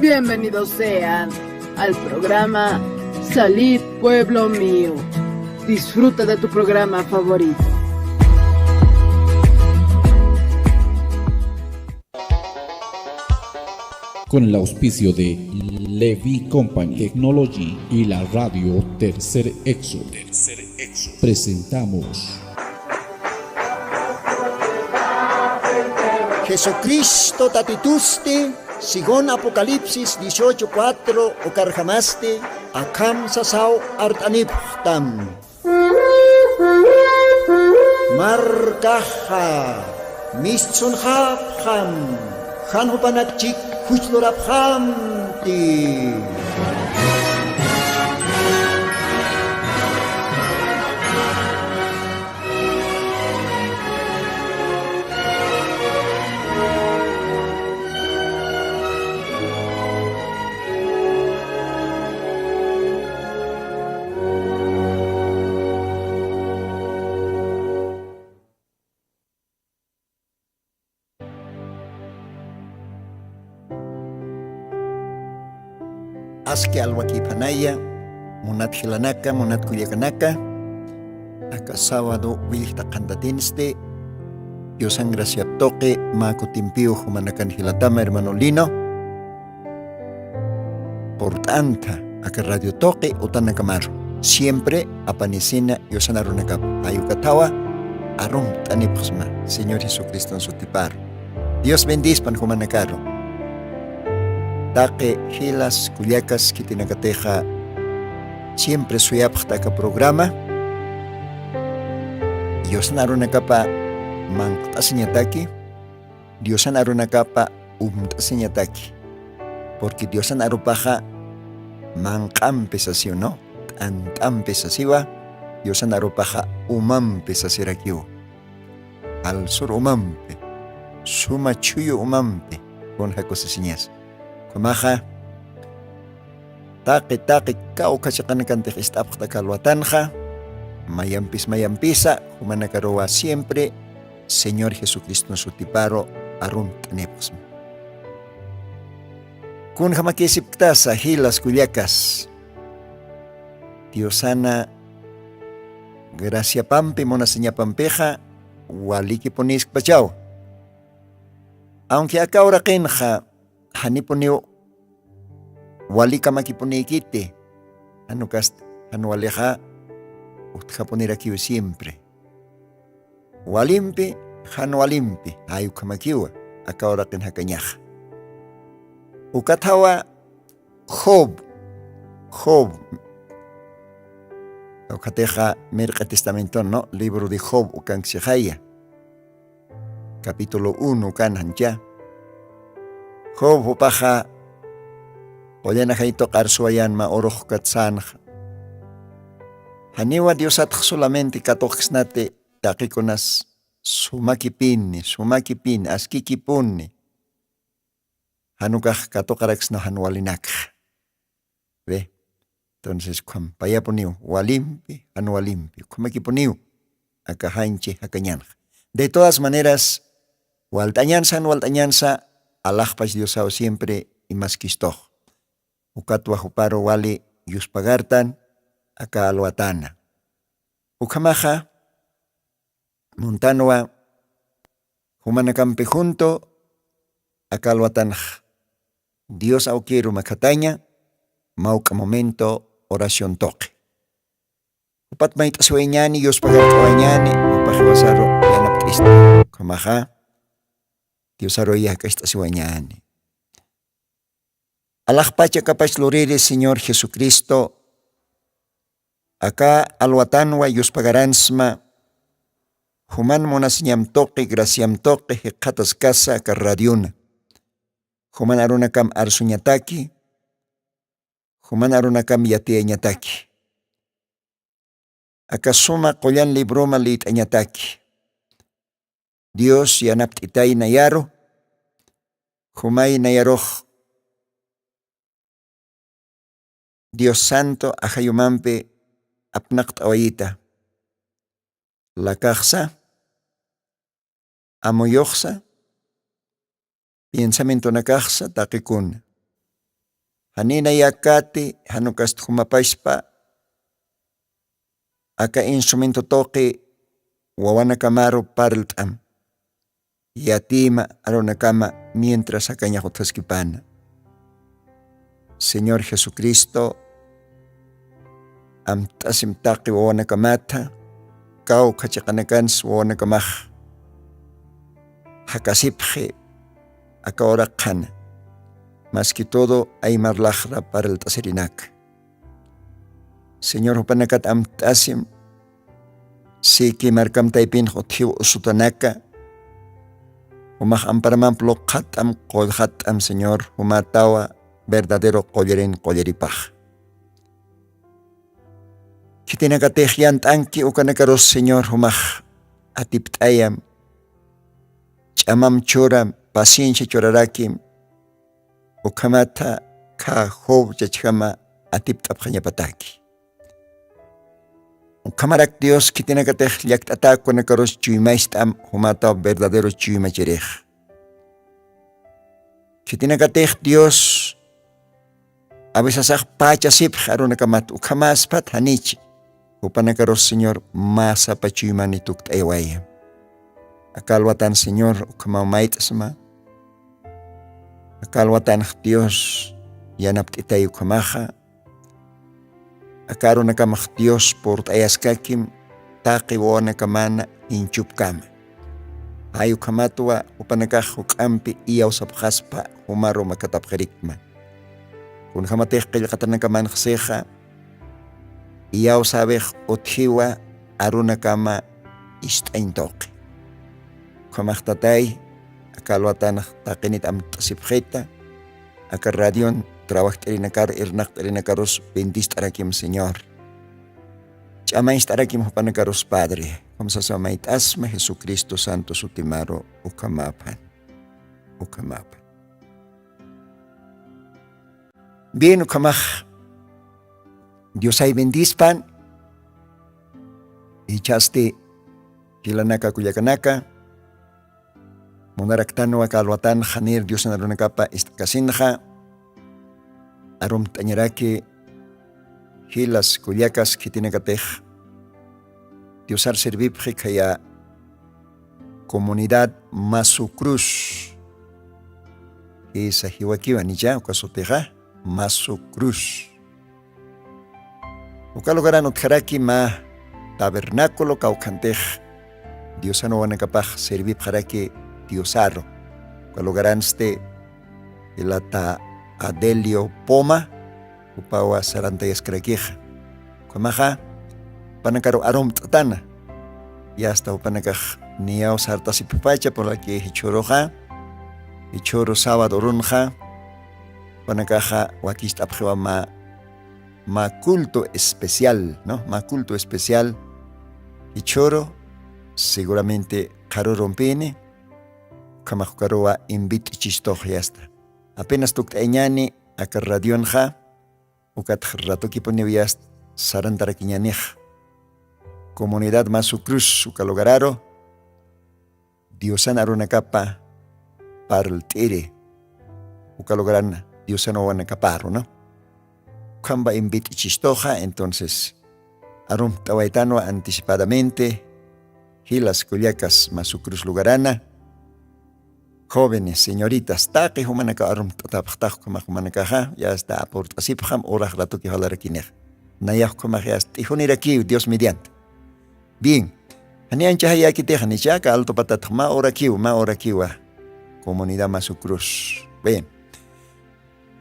Bienvenidos sean al programa Salid Pueblo Mío. Disfruta de tu programa favorito. Con el auspicio de Levi Company Technology y la radio Tercer Exo, presentamos Jesucristo tatituste, sigon Apocalipsis 18:4 o carjamaste, akam sasao artaniptam. Markaha, mistsun hapham, hanhupanakchik huchloraphamti. Aske alwakipanaya, munat hilanaka, munat kuyakanaka, aka sábado wilta kandatinste, Dios ang gracia toque, makutimpiu humanakan hilatama hermano Lino, portanta, aka radio toque, utan nakamaro, siempre apanicina, Dios anarunakap, ayukatawa, arum tanipusma, Señor Jesucristo en su tipar. Dios bendispan humanakaro. Take hilas kuliakas kitinakateja siempre suyaphtaka programa Dios narunakapa mangtasiñataki Dios narunakapa umtasiñataki porque Dios narupaja manqampesasio no tantampesasiwa Dios narupaja umampesasirakiu al sur umampe suma chuyo umampe con jacosesiñas Kumaha taki kau kachakanakantik istapakta kalwatanja mayampisa humanakaroa siempre Señor Jesucristo su tiparo arum tanepos kun hamakisip kta sa hilas kuliakas Diosana gracia pampi mona seña pampeja waliki ponis pachao aunque acá ahora kenja hanipuniu walika makipunikite hanualeja utjaponirakiu siempre walimpi hanualimpi ayukamakiwa akahora ken hakañaja ukatawa Job ukateja merca testamento no libro de Job ukanxijaya capítulo 1 kanhanja Job upaja oyana jaito qarsuayan ma oroh katsan haniwa Dios at solamente katoxnate takikonas sumakipin askikipun hanukah katokarax na hanualinak ve entonces cuam payaponiu walimpi hanualimpi kumakiponiu akahanche hakañan de todas maneras waltañansa Allah pas Diosao siempre y más kistoh. Ukatwa huparo wali Dios pagartan aka alwatana. Ukamaja montanwa humanakampe junto aka alwatanj. Dios au quiero makataña mauka momento oración toque. Upat mait asweñani Dios pagartawañani upajwasaro yanap Cristo. Ukamaja Dios aroya que esta sueñane. Allah pacha capaz lorere Señor Jesucristo. Acá alwatanwa Dios pagaransma. Human monas ñam toque, graciam toque, hecatas casa carradiuna. Human arunakam arsuñataki. Human arunakam yateañataki. Acá suma collan libroma lit añataki. Dios yanapt itay nayaro, humay nayaroh. Dios Santo ajayumampe apnakt awayita. Lakaksa, amoyoxsa, pensamiento nakaksa takikun. Hanina yakati hanukas humapashpa aka instrumento toqi wawana kamaro parltam yatima aronakama mientras akañajotaskipana. Señor Jesucristo, amtasim taqi wawana kamata kau kachakanakans wawana kamaj hakasipje akaoraqana. Más que todo aymarlajra para el taserinak. Señor hupanakat amtasim siki markam taipin hothiu usutanaka humaj amparaman ploqatam qolhatam Señor humatawa verdadero qollerin qolleripaj. Kitinakatej yantanki ukanakaros Señor humaj atiptayam chamam choram paciencia chorarakim ukamata ka hob chachkama atiptapjañapataki. Ukamarak Dios kitinakatej llaktata kunakaros chuymaistam humata verdadero chuymacherej. Kitinakatej Dios a veces pachasip arunakamat ukamaspat hanichi upanakaros Señor masa pachuymani tuktayawaya. Akalwatan Señor ukamamaitasma akalwatan Dios yanaptitay ukamaja akarunakamaj Dios por tayaskakim taqi wanakamana inchupkama hay ukamatwa upanakaj ukampi iyawsapjaspa humaro makatapjarikma kunjamatej qillqatanakaman qseja iyawsabej uthiwa arunakama ist'aintoqi ukamajtatay akalwatan taqinit amtasipjeta aka radion trabajtarinakar irnaqtarinakaros bendistarakim Señor ch'amaystarakim hupanakaros Padre kamsasamaytasma Jesucristo Santo Sutimaro ukamapan. Bien ukamaj Dios ay bendispan ichaste kilanaka kuyakanaka monaraktano akalwatan janir Dios narunakapa istakasinja arum tañaraki hilas kuyakas kitinakatej Diosar servipje kaya comunidad Masu Cruz esa hiwakiwa niya ukasoteja Masu Cruz ukalugaran utjaraki ma tabernáculo kaukantej Diosano wanakapaj servipjaraki Diosaro ukalugaran ste ilata Adelio Poma upawa sarantayas krakija kamaja panakaro arom tatana y hasta upanakaj niyaw sartasipipacha por la que hichoroja hichoro sábado runja panakaja wakistapjewa ma culto especial, ¿no? Ma culto especial hichoro seguramente karo rompene kamajukarowa invit chistoja y hasta apenas tuktañani aka radionja ukat ratoki ponivias sarantarakiñanej comunidad Masu Cruz ukalogararo Diosan arunakapa parltire ukalogaran Diosano wanakaparo, ¿no? Kamba invit chistoja entonces arum tawaitano anticipadamente hilas kuliakas Masu Cruz lugarana jóvenes, señoritas, taqi humanaka arum tatapjtaj kumaj humanakaja, ya está aportasipjam oraj ratoki halarakinej. Nayaj kumaj ya tijuniraki, Dios mediante. Bien, hanian chahayaki tejanichaka alto patatj ma orakiwa, comunidad Masu Cruz. Bien.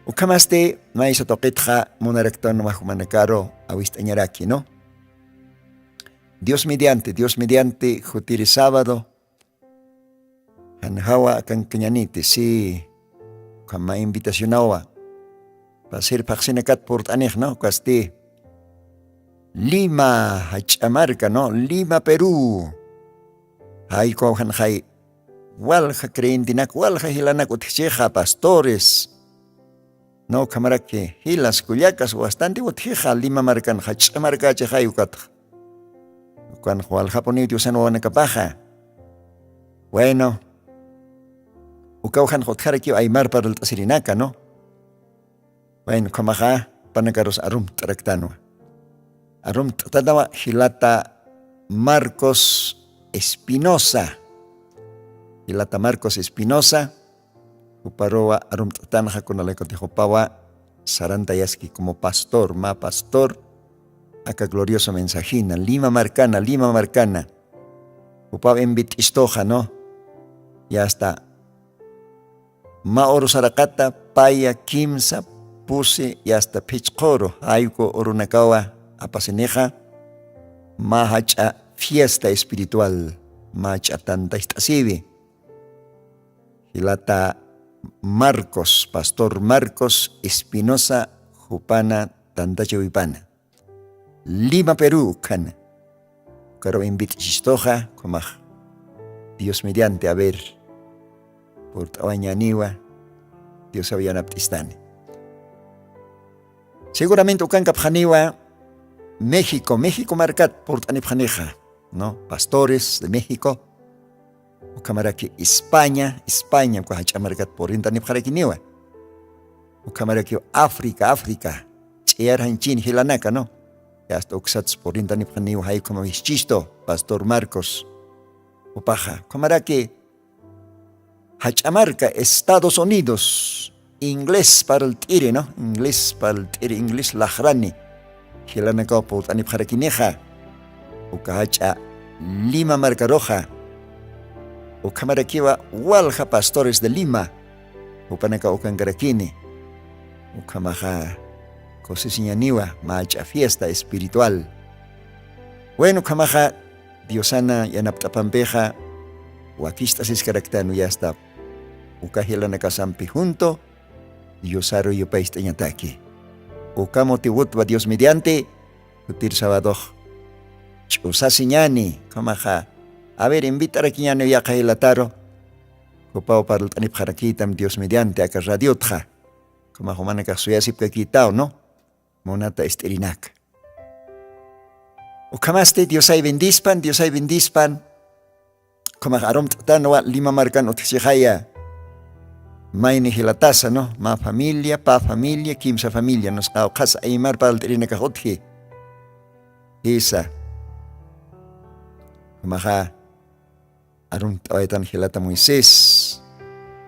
Ukamaste maisa toqitja munarekton maj humanakaro awistañaraki, ¿no? Dios mediante, jutiri sábado. Hanhawa kan kanyanite si kama invitacionawa pasir paksinakat port anej, no? Kasti Lima hachamarka, no? Lima Perú hay ko hanhay walja creendinak walja hilanak utjeja pastores, no kamarake hilas kuliakas bastante utjeja Lima markan hachamarka chehay ukat kan walja ponitio sanowana kapaja. Bueno, ukaujan hotjaraki aymar para el tasirinaka, ¿no? Bueno, kamaha panagaros arum traktano. Arum tratanawa Hilata Marcos Espinosa. Hilata Marcos Espinosa. Uparowa arum tratanaja con la cotejopawa sarantayaski como pastor, acá glorioso mensajina, Lima Marcana. Upawa envit istoja, ¿no? Ya está. Ma oro sarakata, paya, kimsa, puse, ya está pichkoro, ayuko orunakawa, apaseneja, mahacha fiesta espiritual, mahacha tanta istasivi. Hilata Marcos, Pastor Marcos Espinosa, Jupana, Tantachawipana. Lima, Perú, Cana. Caro invit chistoja, como Dios mediante, a ver, por Tawañaniwa, Dios había naptistane. Seguramente Ucanca Pjaniwa, México marcat por Tanipjaneja, ¿no? Pastores de México. Ucamaraki España, Cuajacha marcat por Intanipjarequiniwa. Ucamaraki África, Chiarhan Chin Hilanaka, ¿no? Hasta Uxats por Intanipjaniwa, hay como Vischisto, Pastor Marcos. Upaja, Ucamaraki Hachamarca, Estados Unidos, inglés para el tire, ¿no? Inglés lahrani. Hilanaka por Tanipjarequineja. Ucahacha Lima Marca Roja. Ukamarakiwa walja pastores de Lima. Upanaka ukangarakini. Ukamaja cosisiñaniwa macha fiesta espiritual. Bueno, kamaja Diosana yanaptapampeja. Wakistas es caractano ya está. Ukahilanaka sampi junto. Diosaro yopaista ñataki. Ukamo tiwutwa Dios mediante. Utir sabadoj. Chusasiñani. Kamaja. A ver, invitar a quien ya cae la taro. Copao para el tanip jaraquitam Dios mediante acá radiotja. Como humana que soy así que quitao, ¿no? Monata esterinac. O camaste Dios hay bendispan. Como arom tanoa Lima Marcan otixaya. Maini hilatasa, ¿no? Ma familia, pa familia, kimsa familia. Nos cao casa aymar para el terina cajotji. Esa. Como Arum Tawetan Hilata Moisés,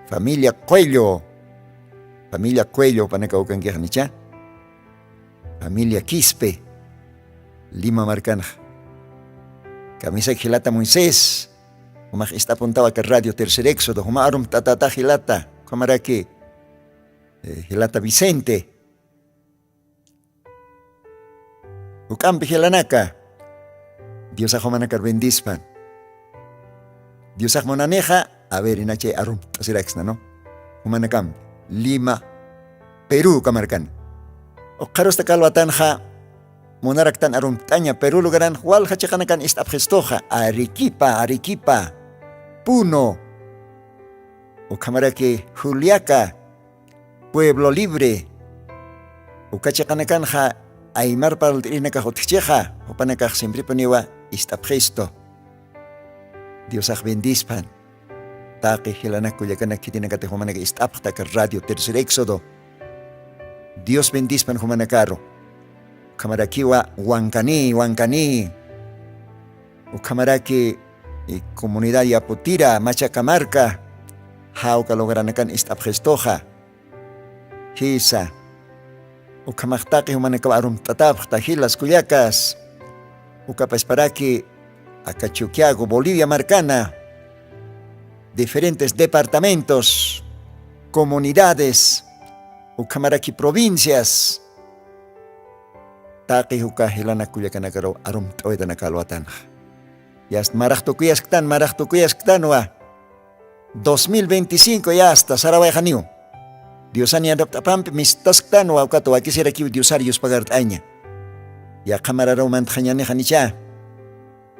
familia Cuello, Panacaucan Guernicha, familia Quispe, Lima Marcana, camisa Hilata Moisés, como está apuntado que Radio Tercer Éxodo, como Arum Tatata Hilata, como era que Hilata Vicente, Ucampi Hilanaka, Dios Ajomanacar bendispan. Dios monaneja, a ver, en H. Arum, Tasiraxna, ¿no? Humanacam, Lima, Perú, Camarcan. O Carosta Calvatanja, Monaractan Arum Taña, Perú, Lugaran, Hual Hachacanacan, Istapgestoja, Arequipa, Puno, o Camarake, Juliaca, Pueblo Libre, o Cachacanacanja, Aymar para el Trinaca Joticheja, o Panacaj siempre poniwa, Istapgesto. Dios bendispan. Taque Hilanaco Yacana Kitinacate Humana que istapta que Radio Tercer Éxodo. Dios bendispan Humanacaro. Camaraquiwa Huancani. O Camaraki Comunidad Yaputira, Machacamarca. Jauca logranacan istapgestoja. Hisa. O Camartaki Humanaca Arum Tatap, Tajilas Cuyacas. O Capesparaki. Acachuquiago, Bolivia Marcana, diferentes departamentos, comunidades, Ucamaraki provincias, Taqi Hukahilana Cuyacanacaro, Arum Toedanacaloatan. Yast Marachtukuyasctanua, 2025 ya hasta Sarabayjaniu. Diosani adaptapampi mistasctanua, Ucato, aquí será que Diosarios pagar aña. Ya Camararo Mantjañanejanicha.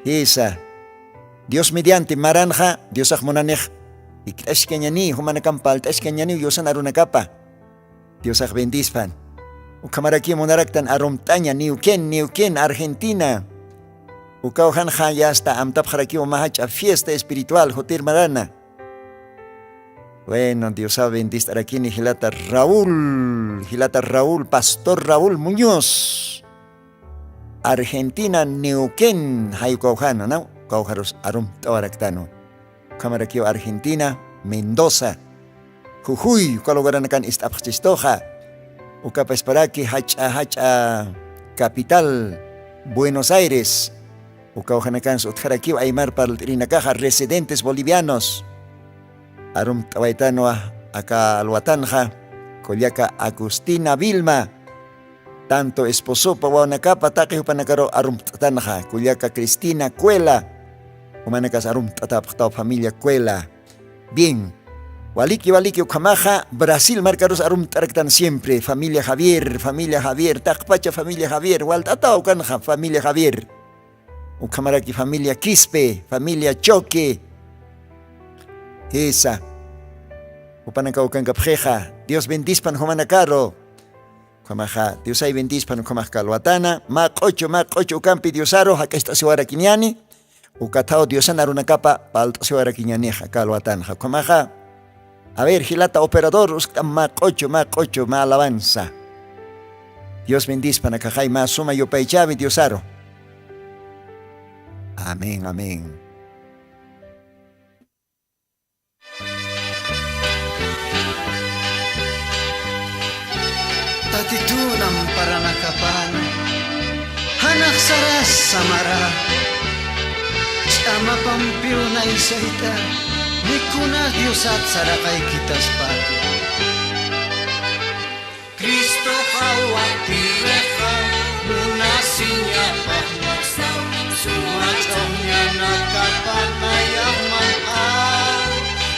Esa, Dios mediante maranja, Dios ajmonanej, y Tashkeñani, Humanacampal, Tashkeñani, Diosan Arunacapa, Dios bendispan. Ucamaraki Monaractan Aromtaña, Niuquén, Argentina. Ucauhanja ya hasta Amtapjaraki Mahacha, fiesta espiritual, Jotir Marana. Bueno, Dios sabe, estar aquí en Gilata Raúl, Pastor Raúl Muñoz. Argentina, Neuquén, Hayucaujano, ¿no? Caujaros Arum Tawaractano. Cámara aquí, Argentina, Mendoza. Jujuy, Cologaraнаkan Istapchistoja. Ucapesparaki, Hacha, capital, Buenos Aires. Ucaujanakan Sutjaraki, Aymar Paltrinacaja, residentes bolivianos. Arum Tawaitano, acá Alhuatanja, Collaca Agustina Vilma. Tanto esposo pawanakapa taki panakaro arum tatanja, Culiaca Cristina Cuela, humanacas arum tatapta familia Cuela. Bien, waliki ukamaja, Brasil marcaros arum taraktan siempre, familia Javier, takpacha familia Javier, waltata ukanja familia Javier. Ukamaraki familia Quispe, familia Choque. Esa. Upanaka ukankapjeja, Dios bendispan humanacaro. Kamaja, Dios ay bendispan kamaj kalwatana, mak ocho campi diosaro, acá está siwara kiñani, ukatao diosana runakapa, palto siwara kiñaneja kalwatanja. Kamaja, a ver, Gilata operador, ustam mak ocho, ma alabanza. Dios bendispan acajay, ma suma yo paichavi diosaro. Amén, amén. Tatitunam paranakapan, hanak saras samara, chama pampiu na isaita, mikuna Diosat sarakay kitas patu. Cristo kawati reha, munasinya pahmasa, sumacongnya nakapanayaman al,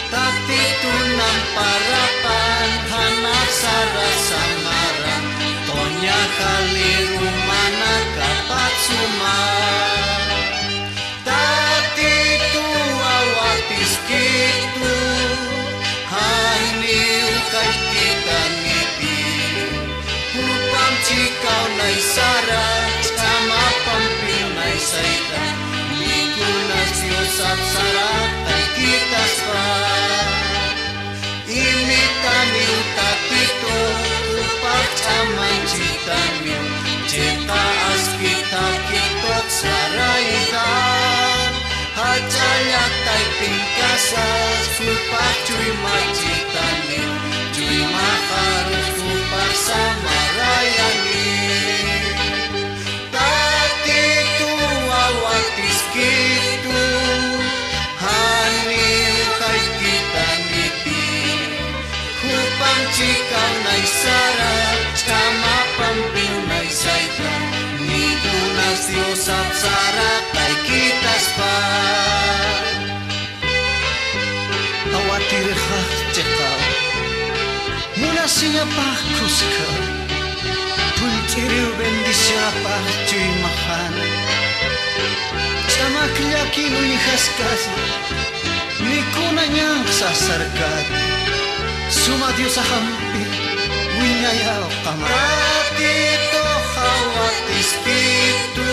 tatitunam parapan, hanak saras samara. Tonya kali rumana kapat suma, tati tu awatis kitu, hani ukay kita ngiti, upam cikau nai sara, sama pampil nai saita, mikunas diosat sara, tay kita spa, imitani utatito. Pacaman citami, cita askita kitok saraitan, hajayak tay pingkasas, lupak cuy macitani, cuy makarus lupak samarayani. Tati tu awatis kitu, hani kay kita niti, hupang cikau nai sara, chama pampil nai saita, nidu nas diosat sara, kay kitas pa. Awatir hak cekau, muna siya pa kuska, puntiriu bendisya pa cuy mahan, chama klyaki nuihas kasi, nikuna niyang sasarkat. Suma Dios ahampi, winaya o kamar. Ratito hawatis kitu,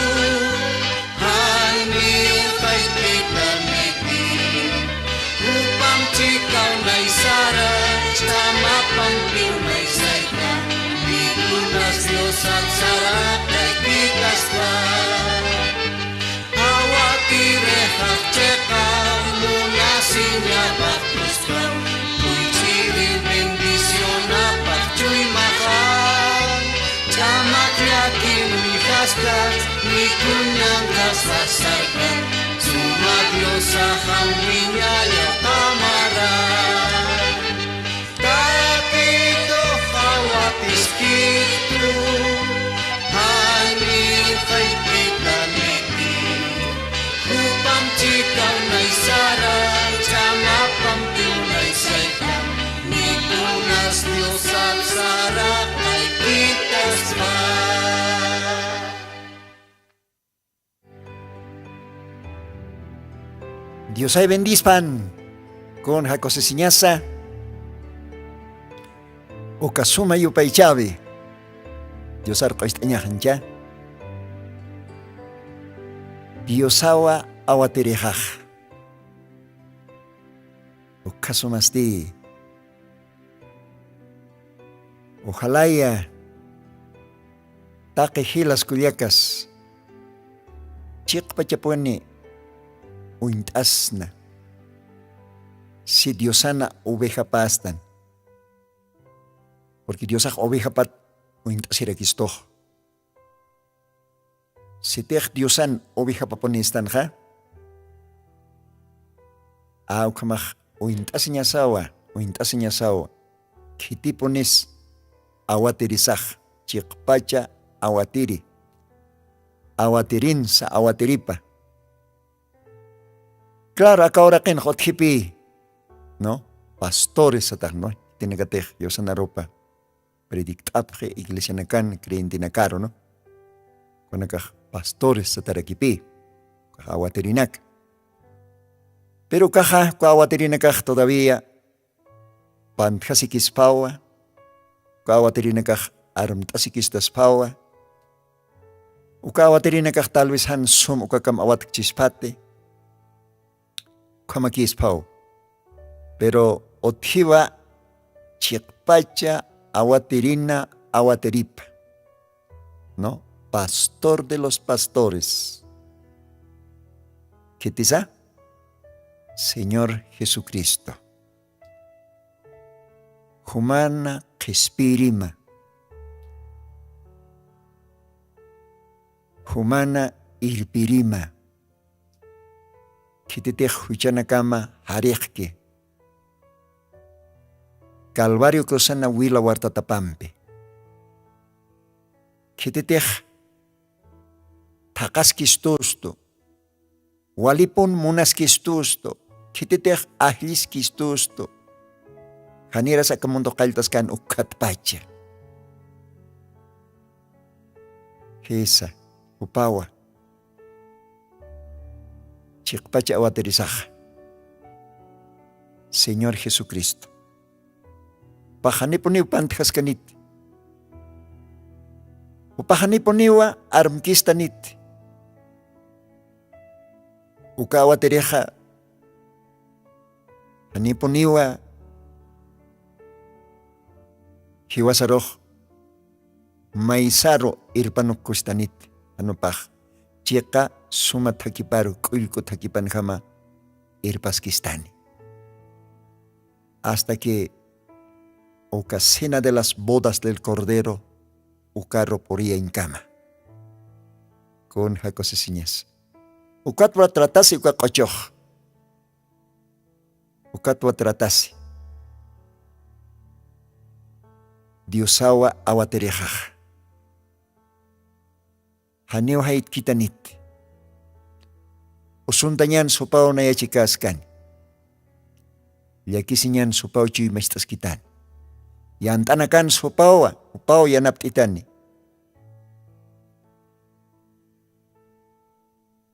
hani ukay kita niti. Upang cikau nai sara, sama pampiu nai saita. Dikunas Dios at sara, kay kita swa. Awati rehak cekau, munasinya bakus kau. Ni kunyang kasasarkan, suma Dios ahang winyaya kamara. Tapito hawatis kitu, hani kay kita niti. Upang cikau nai sara, chama pampiu nai saita, ni kunas Dios at sara, kay kita sma. Dios ay bendispan con Jacose Siñasa Okasuma Yupaychavi Dios arco istañajancha Diosawa awaterejaj Okasumasti Ojalá ya taqi hilas kuyakas chiqpachapuni uint'asna si Diosana oveja pastan porque Diosaj oveja pat uint'asirakistoq si tej Diosan oveja paponistanja aukamaj uint'asiñasawa kitiponis awatirisaj chiqpacha awatiri awatirin sa awatiripa. Claro, acá ahora que en Jotjipi, ¿no? Pastores ataj, ¿no? Tiene que tener, yo sana ropa. Predictapje, iglesia nakan, creyente nakaro, ¿no? Con acá pastores atarakipi, awatirinak. Pero caja, awatirinakaj todavía, pantjasikispawa, awatirinakaj armtasikistaspawa, awatirinakaj tal vez han sum ukakam awatkchispate, Kamakispau. Pero otjiva chiqpacha awatirina awateripa, ¿no? Pastor de los pastores. ¿Qué te dice? Señor Jesucristo. Humana Kespirima. Humana Irpirima. Kititej huchanakama harijke. Calvario cruzana huila huartatapampe. Kititej taqaskistusto. Walipun munaskistusto. Kititej ahliskistusto. Hanira sa kamundo kaltaskan ukatpacha. Hesa, upawa. Chiqpacha awaterisaj. Señor Jesucristo. Pajaniponiw pantjaskanit. Upajaniponiwa armkistanit. Uka awaterija. Haniponiwa hiwasaroj. Maisaro irpanukkustanit. Anupaj. Chiqa suma thakiparu k'ullku thakipanjama irpaskistani. Hasta que uka cena de las bodas del Cordero uka roporía en cama. Con jacosesiñas. Ukatwa tratasi uka qochoj. Ukatwa tratasi. Diosawa awaterejaj. Haneo hait kitanit. Usuntanyan supao na yachikaskan. Yakisinyan supao chuy mestaskitan. Yantanakan supao upao yanaptitani.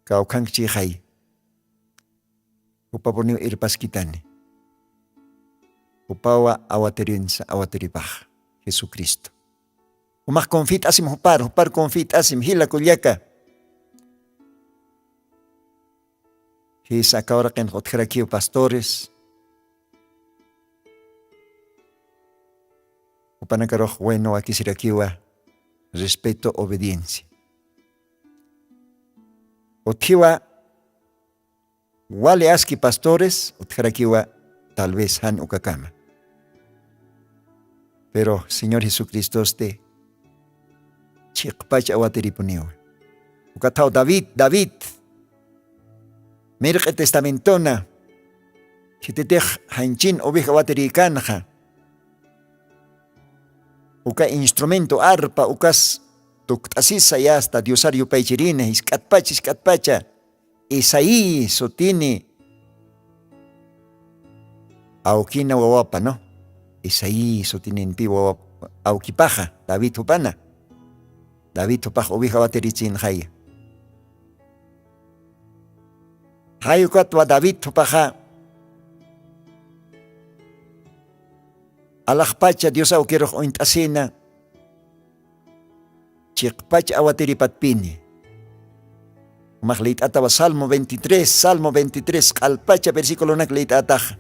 Kaukang chihay. Upaponiw irpaskitani. Upawa awaterin sa awateribaj. Jesucristo. Umak confit asim hupar confit asim hila kulyaka. Hisa kaura ken hotjerakiw pastores. Upanakaroj bueno akisirakiwa respeto, obediencia. Otjiwa wale aski pastores, hotjerakiwa tal vez han ukakama. Pero Señor Jesucristo este chiqpach awateripuniwa. Ukatao David. Mirqe testamentona. Kititej hanchin oveja awaterikanja. Uka instrumento arpa ukas tuktasisa ya hasta diosario paichirina iskatpacha. Isaí sotini. Aukina wawapa, ¿no? Isaí sotini en pi wawapa. Aukipaja, David hupana. David hupaj oveja awaterichin haya. Hayukatwa David hupaja. Alajpacha Dios auqueroj ointasina. Chiqpacha awateripatpini. Magleit ataba Salmo 23, kalpacha versículo nak leit ataja.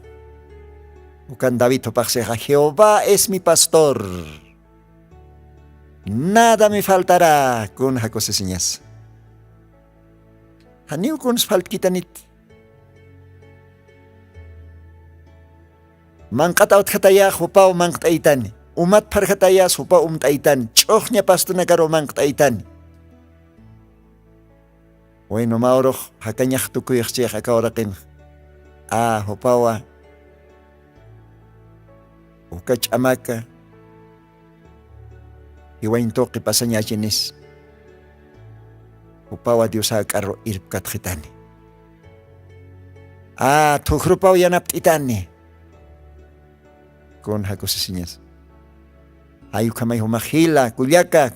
Ukan David hupaj seja, Jehová es mi pastor. Nada me faltará con jacosesiñas. Haniu con faltkitanit. Mankata utjataya hupa manktaitani. Umat parjataya hupa umtaitani. Chochnya pastuna karo manktaitani. Bueno, mauro hakañaj tukuyajchej akaoraqin. Hupawa. Ukach amaka. Iwain toqi pasañachinis. Upawa Diosa karo irpkatjitani. Tujrupaw yanaptitani. Con jacosesiñas. Ayukamay humajila, kulyaka.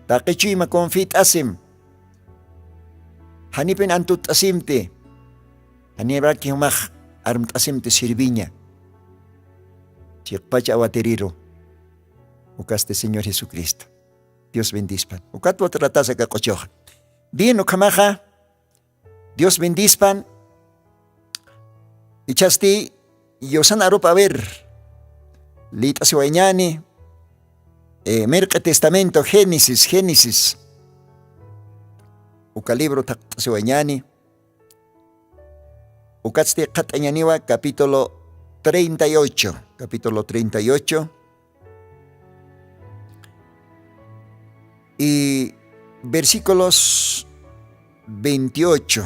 Taqichuy makonfit asim. Hanipin antut asimte. Hanibraki humaj armt asimte sirviña. Chiqpacha awateriro. Ucaste Señor Jesucristo. Dios bendispan. Ucatwa tratasa kakochoja. Bien, ukamaja. Dios bendispan. Ichasti, yosan arupa ver. Lit asiwañani. Merca Testamento, Génesis. Uca libro asiwañani. Ucatste katañaniwa, capítulo 38. Capítulo 38. Y versículos 28,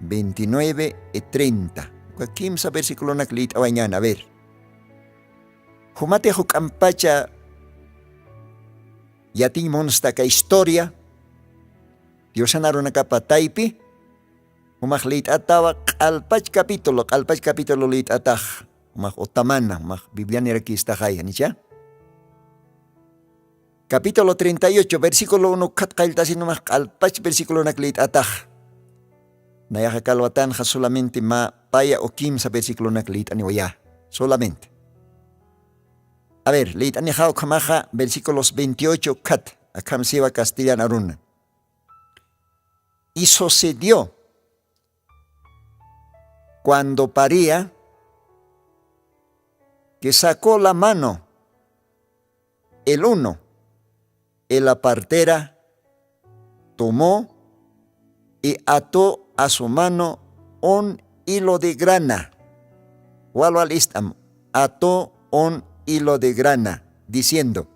29 y 30. Kimsa versículo naklit awañana, a ver. Humate hukampacha yatin monstaka historia. Diosanaro nakapataypi. Humah lit atawa kalpach capítulo lit ataj. Humah otamana, humah Biblia nirakista kaya, nicha. Capítulo 38, versículo 1, katkailtasin nomás kalpach versículo naklit ataj. Nayaja kalwatan ja solamente ma paya o kimsa versículo naklit aniwaya. Solamente. A ver, lit anijao kamaja versículos 28 kat. Akamsiva castellano aruna. Y sucedió cuando paría que sacó la mano el uno. La partera tomó y ató a su mano un hilo de grana. Walo al istam, ató un hilo de grana, diciendo: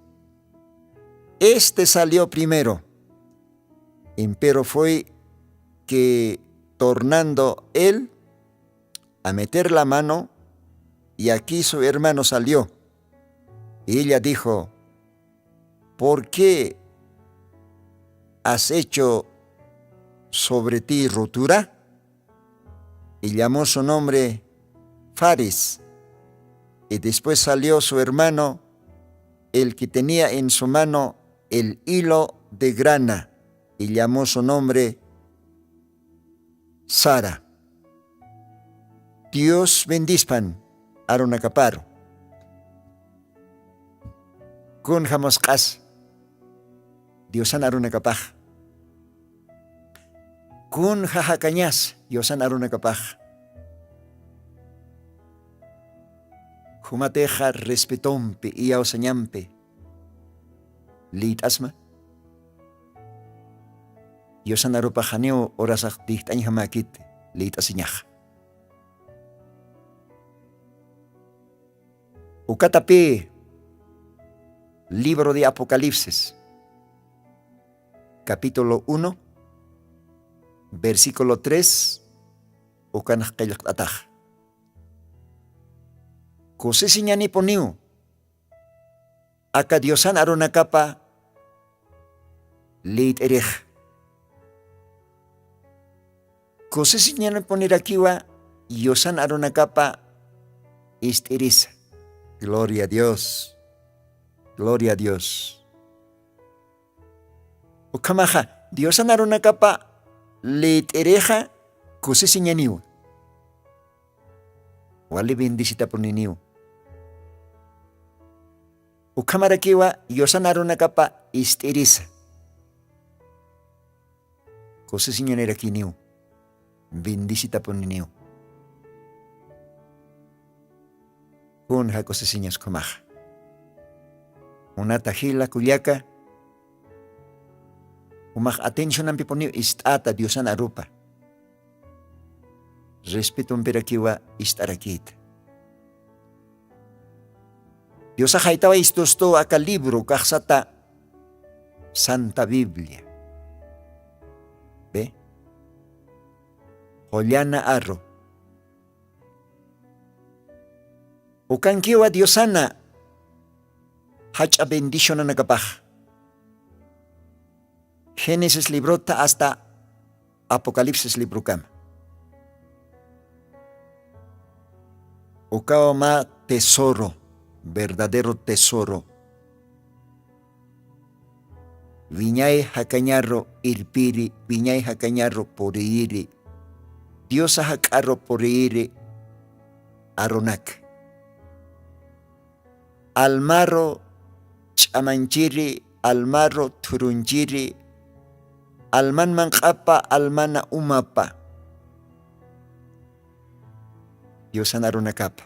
este salió primero. Empero fue que tornando él a meter la mano, y aquí su hermano salió. Y ella dijo: ¿por qué has hecho sobre ti rotura? Y llamó su nombre Fares. Y después salió su hermano, el que tenía en su mano el hilo de grana, y llamó su nombre Sara. Dios bendispan Aronacaparo. Kun jamoskas. Diosan arunakapaj. Kun jajacañas. Diosan arunakapaj. Jumateja respetompe y ausañampe. Lit asma. Diosan arupajaneo orasak dihtañ jamakite. Lit asiñaj. Ukatape. Libro de Apocalipsis, capítulo 1, versículo 3, ukanaj kayak ataj. Kusisiñani poniu, aka Diosan arunakapa leit erej. Kusisiñani ponirakiwa, Diosan arunakapa istiris. Gloria a Dios. Gloria a Dios. Ukamaja, Dios anaruna capa leitereja kusisiñaniu. Wali bendicita poniniu. Ukamarakiwa, Dios anaruna capa istirisa. Kusisiñanera kiniu. Bendicita poniniu. Kun ha kusisiñas kumaja. Unata hila kuliaka. Umak atensyon ang piponiw istata Diyosan arupa. Respetong pirakiwa istarakit. Diyosa kaitawa istusto aka libro kaksata Santa Biblia. Be? Holyana aro. Ukan kiwa Diyosana hacha bendition na nagapah. Génesis librota hasta Apocalipsis libro kam. Ukaw ma tesoro, verdadero tesoro. Viñay hakanyaro irpiri, viñay hakanyaro poriiri. Dios hakaro poriiri aronak. Almaro chamanchiri, almaro turunchiri, alman mangkapa, almana umapa. Dios anarunakapa.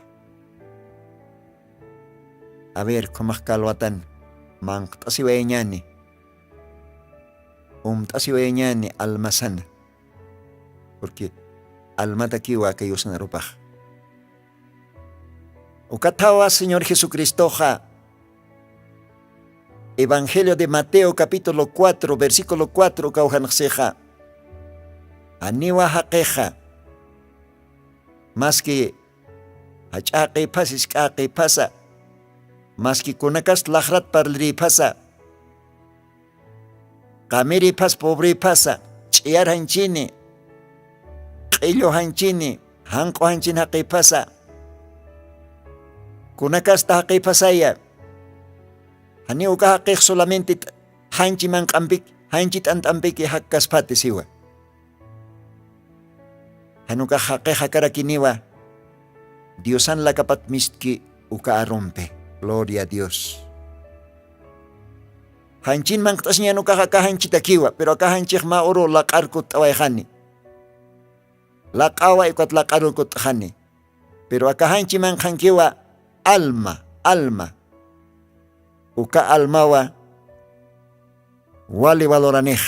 A ver, kumakkalwatan. Mangtasiwayanyani. Tasiwayanyani almasan. Porque almata kiwa kayo sanarupaj. Ukatawa, Señor Jesucristo, Evangelio de Mateo capítulo 4, versículo 4, kauhanseja. Aniwa hakeja. Más que hachake pasis kake pasa. Más que kunakas lachrat parli pasa. Kamiri pas pobre pasa. Chiar hanchini. Qillo hanchini. Hanko hanchin hake pasa. Kunakas ta hake pasaya. Hani uka hakik solamente hanchi man kampik, hanchi tantampik hakkas pati siwa. Hanuka hakik hakara kiniwa, Diosan la kapat miski uka arompe. Gloria a Dios. Hanchin man ktas niya nuka hakahanchi takiwa, pero akahanchik mauro lakarkut away Lakawa ikat lakarukut hani. Pero akahanchi man kankiwa alma. Uka almawa wali valoranej.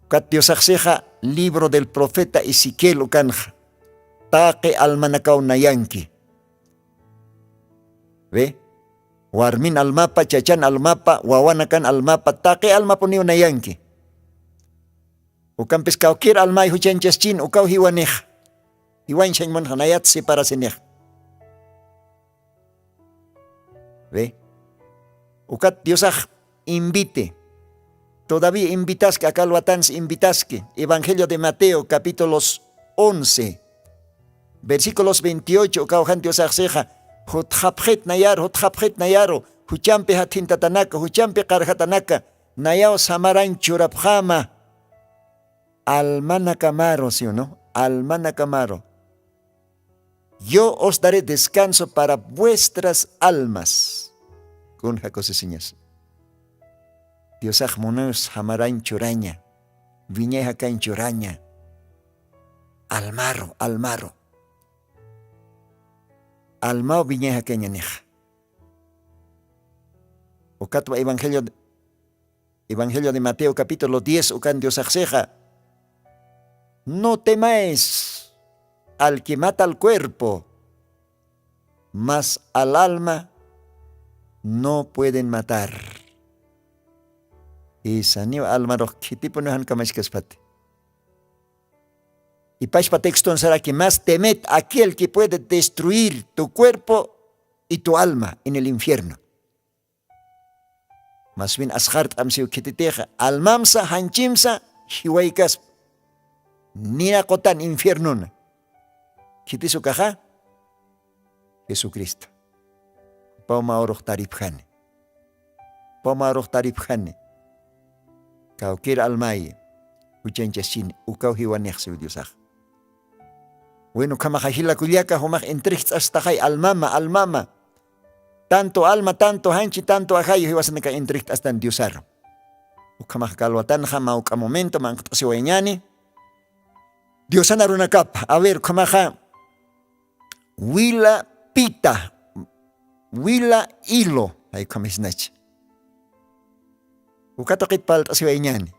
Kat Diosaxeja libro del profeta Ezequiel ukanja. Taque almanakaw na yanki. Ve? Warmin almapa, chachan almapa, wawanakan almapa, taque alma poniw na yanki. Ukam piskaukir almay huchanchas chin ukaw hiwanej. Hiwan siyang man hanayat si para sinej. ¿Ve? Ukat Diosaj invite. Todavía invitas que acá lo atans invitas que. Evangelio de Mateo, capítulos 11, versículos 28, kauhan Diosaj seja. Hutjapjet nayaro, huchampe hatintatanaka, huchampe karhatanaka, nayao samaran churapjama. Almana Camaro, ¿sí o no? Almana Camaro. Yo os daré descanso para vuestras almas. Con jacosesiñas. Diosaj monos hamaran churaña. Viñe hakan churaña. Almaro. Almao viñe hakan yaneja. Okatwa Evangelio de Mateo capítulo 10. Okan Diosaj seja. No temáis al que mata al cuerpo, mas al alma no pueden matar. Esa ni alma roh tipo no han kamashkaspate. Y pashpa texto será que más temed aquel que puede destruir tu cuerpo y tu alma en el infierno. Más bien ashart amsiu kititeja almamsa hanchimsa hiwaikas nina kotan infierno. Kitisu kaja Jesucristo. Poma oroh taripjane. Kaukir almay. Uchanchasin. Ukaw hiwanech si Diosaj. Bueno, kamakahila kuliaka humach entrichts hasta kay almama. Tanto alma, tanto hanchi, tanto ahayo hiwasan ka entricht hasta Diosar. Ukamakkalwatan hama uka momento mangtasi wanyani. Diosan arunakap. A ver, kamaha wila pita. wila hilo ay kamisnach. Ukatokit palta siwa inyani.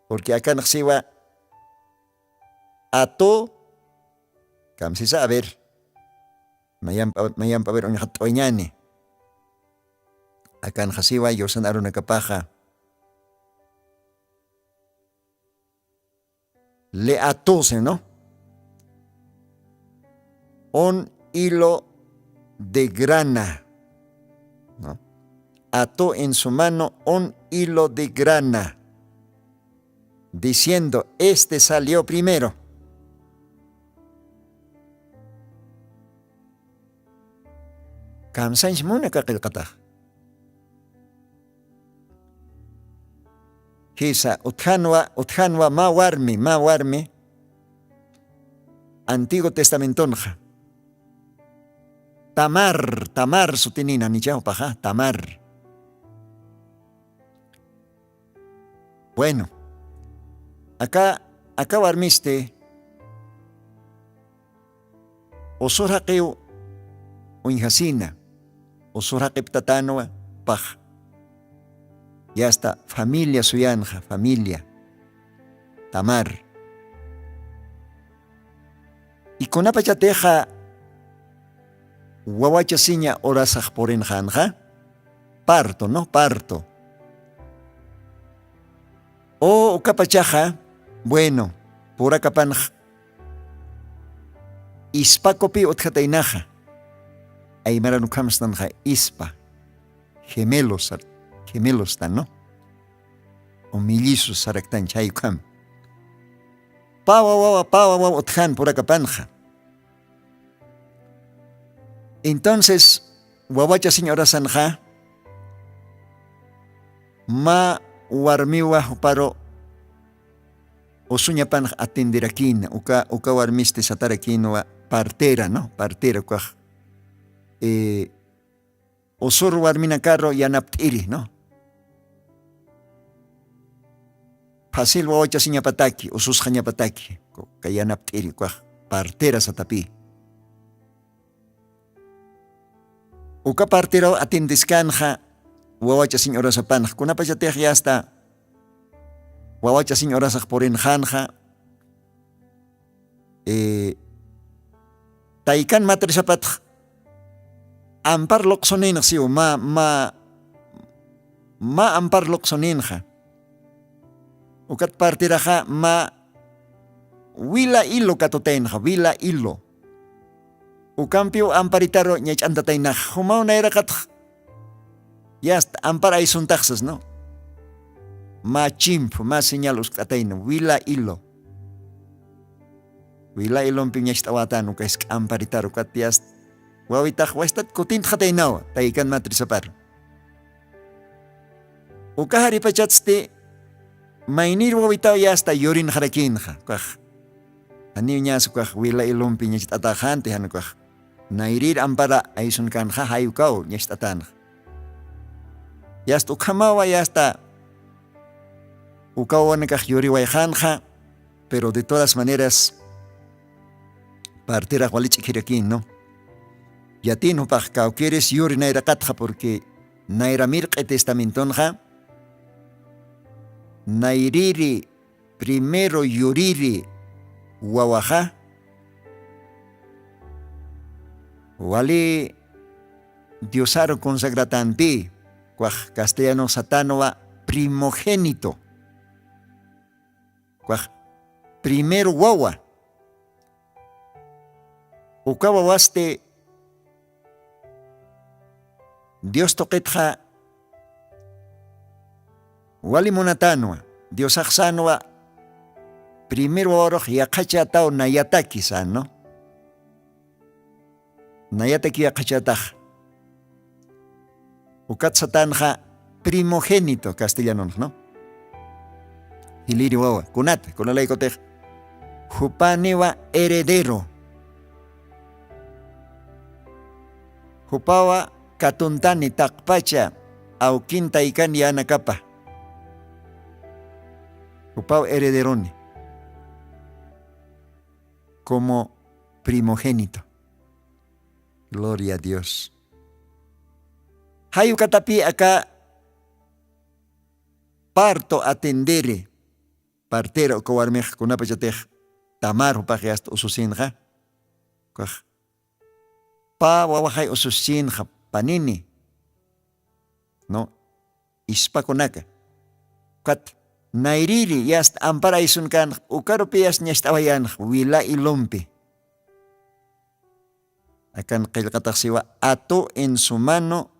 Porque acá naksiwa ato kamsisa a ver. Mayam pa ver unya katoinyani. Acá naksiwa yosan aro nakapaja. Le atose, ¿no? Un hilo de grana, ¿no? Ató en su mano un hilo de grana, diciendo, este salió primero. Kamsanch muna kakilkata. Kisa uthanwa ma warmi Antiguo Testamentonja. Tamar sutinina ni chao paja, Tamar. Bueno, acá warmiste osoraqeu uinjasina, osoraqep tatanwa paja. Ya está, familia suyanja, familia. Tamar. Y con apachateja wawachasiña orasaj porenjanja. Parto, ¿no? Parto. O capachaja, bueno, pura capanj. Ispacopi otjatainaja. Aymara nukamstanja, ispa. Gemelos están, ¿no? O mellizos saraktan chayukam. Pawa otjan por acapanja. Entonces, wawacha señora sanja, ma warmiwa paro osuña pan atenderakin, uka warmiste satarakinwa partera, ¿no? Partera kuaj. Osur warmina carro yanaptiri, ¿no? Fasil wawacha siña pataki, usus jaña pataki, kayanaptiri kuaj, partera satapi. Uka partera atendeskanja, wawacha señora sapanj, kunapachatej ya hasta wawacha señora saj porenjanja, taikan matri sapatj, ampar loksonin siu, ma ampar loksoninja. Ukat partiraja ma wila ilo katotenja, wila ilo. Ukampio amparitaro ñach antatainaj, humao naira katj. Yast ampar ay suntaxas, ¿no? Ma chimp, ma señalos kataina, wila ilo. Wila ilo piñach tawatan, ukas amparitaro kat yast. Wawitaj wastat kutint katainawa, taikan matrisapar. Ukahari pachatste, mainir wawitaw ya hasta yorin jarakinja, kuaj. Ani ñas kuaj wila ilum piñach atajante han kuaj. Nairir ampara aisun kanja hayukau ñach atanja. Ya hasta ukamawa ya hasta ukawan kaj yori waijanja, pero de todas maneras partira walich kirakin, ¿no? Yatin upaj quieres yuri naira katja porque naira mirqe testamentonja. Nairiri primero yuriri wawaja. Wali diosaro consagratanpi, cuaj castellano satanoa primogénito. Cuaj primero wawa. Ukawa waste Dios toquetja wali monatanwa, Dios axanwa primero oroj yaqachatao nayataki san, ¿no? Nayataki yaqachataj. Ukatsatanja primogénito castellano, ¿no? Hiliri wawa, kunat, kunalay kotej. Jupaniwa heredero. Jupawa katuntani takpacha au quinta ikan yana kapa. Upau herederoni. Como primogénito. Gloria a Dios. Hayu katapi acá parto atendere. Partero ko warmej kunapachatej tamar upaqi hasta ususinja. Pa wawahay ususinja panini. No, ispa kunaka. Kat nairiri yast ampara isun kan ukaro piyas nyestawayan wila ilumpi. Akan qillqataqsiwa ató en su mano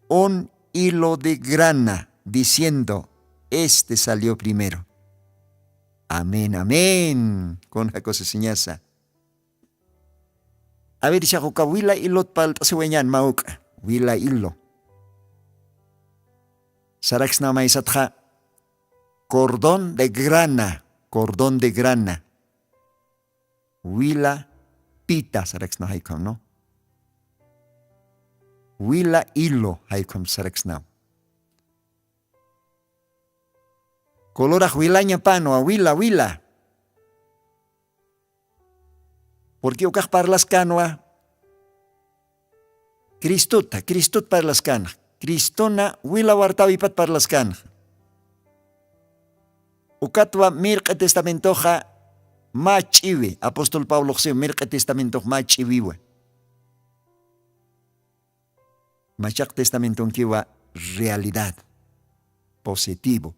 un hilo de grana diciendo, este salió primero. Amén, amén. Con cosa señasa. A ver, siya ka wila ilot palta si wenyan mauk. Wila ilo. Saraks na may satha. Cordón de grana. Cordón de grana. Wila pita saraks na haikam, no? Wila ilo haikam saraks na. Coloraj wilanya pano, wila. Porque ukaj parlas canoa. Cristut parlas can. Cristona wila wartawipat parlas can. Ukatwa mirqa testamentoja machiwi. Apóstol Pablo se mirqa testamentoja machiwiwa. Machak testamenton kiwa realidad. Positivo.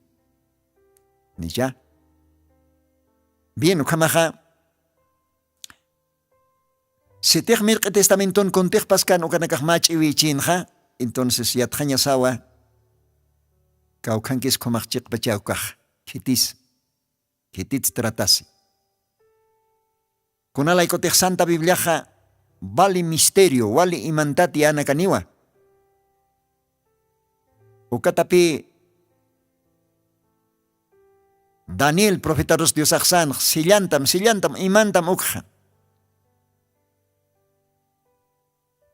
Ni ya. Bien, ukamaja. Si te mirqa testamenton con te pascan o kanakaj machiwi chinja, entonces ya tjaña sawa. Kaukankis komachik bachaukaj. Kitis tratasi. Kunalay ko Santa Bibliaja vali misterio, wali imantati anakaniwa. Ukatapi Daniel, profeta Dios Diosaksan, sillantam, imantam ukha.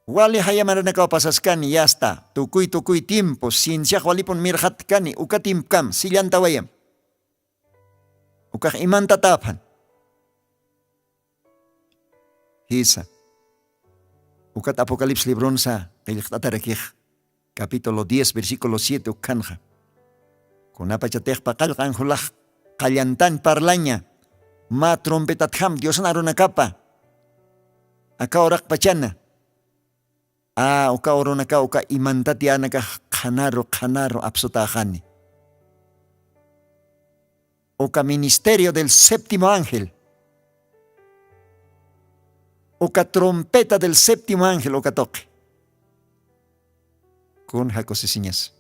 Wali hayamara na kapasaskani, ya está. Tukuy tiempo, sin siya walipon mirhat kani, ukatimkam, sillantawayam. Ukah imanta tapan. Hisa. Ukat Apocalipsis libronsa, kailiktarakih, capítulo 10, versículo 7, ukanja. Kunapachateh pakalkan hulaj, kalyantan parlanya, ma trompetatham, Dios naruna kapa. Aka orak pachana. Uka oronaka, uka imantatianaka, kanaro, absotahani. Uka ministerio del séptimo ángel. Uka trompeta del séptimo ángel, uka toque. Con jacosesiñas.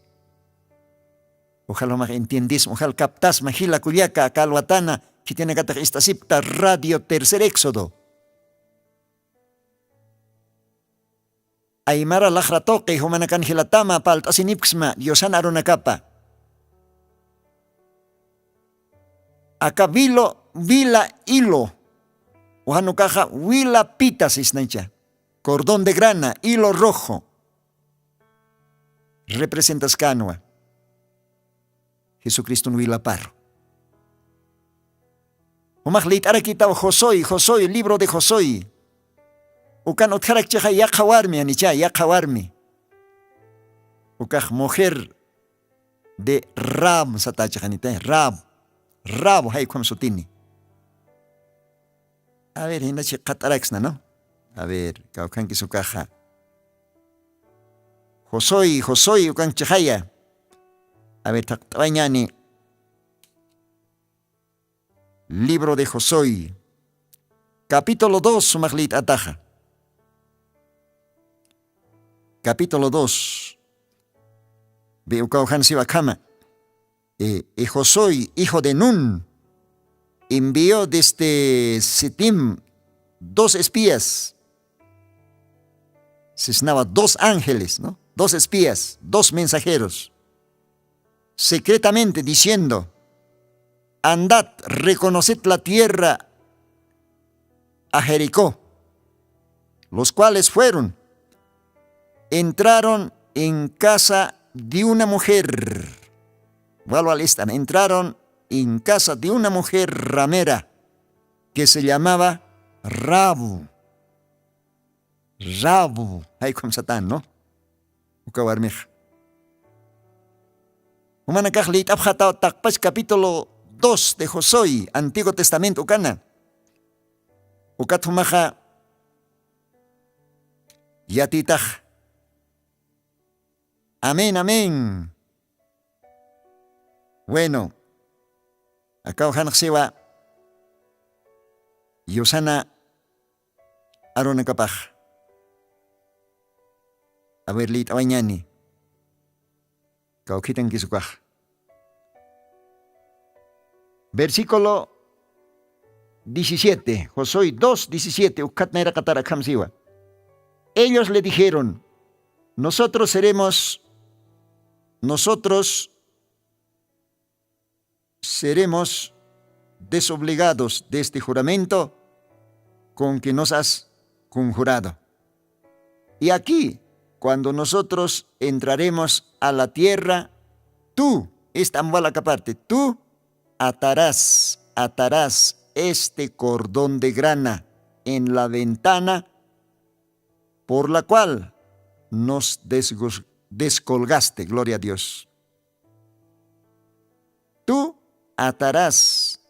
Ojalá me entiendes, ojalá captas, majila culiaca, calhuatana, que tiene que esta cipta radio tercer éxodo. Aymara lajra toque, humanakan hilatama, paltasinipxma, diosan aronacapa. Acá vila hilo. Uhanukaja wila pitas isnancha. Cordón de grana, hilo rojo. Representas canoa. Jesucristo no wila parro. Umajlit arakita Josoy, libro de Josoy. Ukan otjarak chaja yakawarmi anicha, yakawarmi. Ukaj mujer de Rab satachajanita, Rab hay como sutini. A ver, hinachi kataraxna, ¿no? A ver, kaukan ki su caja. Josoy, ukan chajaya. A ver, taktabañani. Libro de Josoy. Capítulo 2, sumaglit ataja. Capítulo 2. Veo kaukan si bakama. Josoy, hijo de Nun, envió desde Sittim 2 espías. Se llamaba 2 ángeles, ¿no? 2 espías, 2 mensajeros. Secretamente diciendo, andad, reconoced la tierra a Jericó. Los cuales entraron en casa de una mujer. Entraron en casa de una mujer ramera que se llamaba Rabu. Rabu, haykum satan, ¿no? Ukawarmij. Humanakaj lit abjatao takpach capítulo 2 de Josué, Antiguo Testamento, ukana. Ukat humaja yatitaj. Amén, amén. Bueno, acá ojanak siwa Yosana Arona kapaj. A ver, lit awañani. Kaukitan kisukaj. Versículo 17, Josué 2:17, ukatnaira katara kamsiwa. Ellos le dijeron, nosotros seremos desobligados de este juramento con que nos has conjurado. Y aquí, cuando nosotros entraremos a la tierra, tú, esta parte, tú atarás este cordón de grana en la ventana por la cual nos descolgaste, gloria a Dios. Tú atarás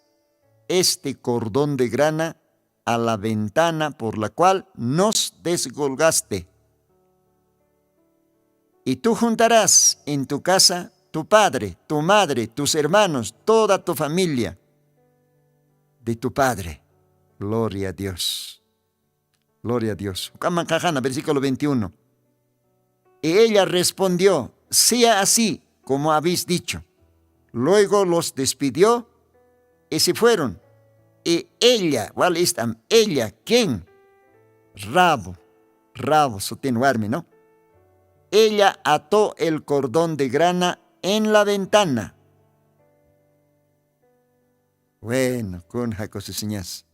este cordón de grana a la ventana por la cual nos descolgaste. Y tú juntarás en tu casa tu padre, tu madre, tus hermanos, toda tu familia de tu padre. Gloria a Dios. Gloria a Dios. Versículo 21. Y ella respondió, sea así como habéis dicho. Luego los despidió y se fueron. Y ella, ¿quién? Rabo, sotenuarme, ¿no? Ella ató el cordón de grana en la ventana. Bueno, con jacosiñas.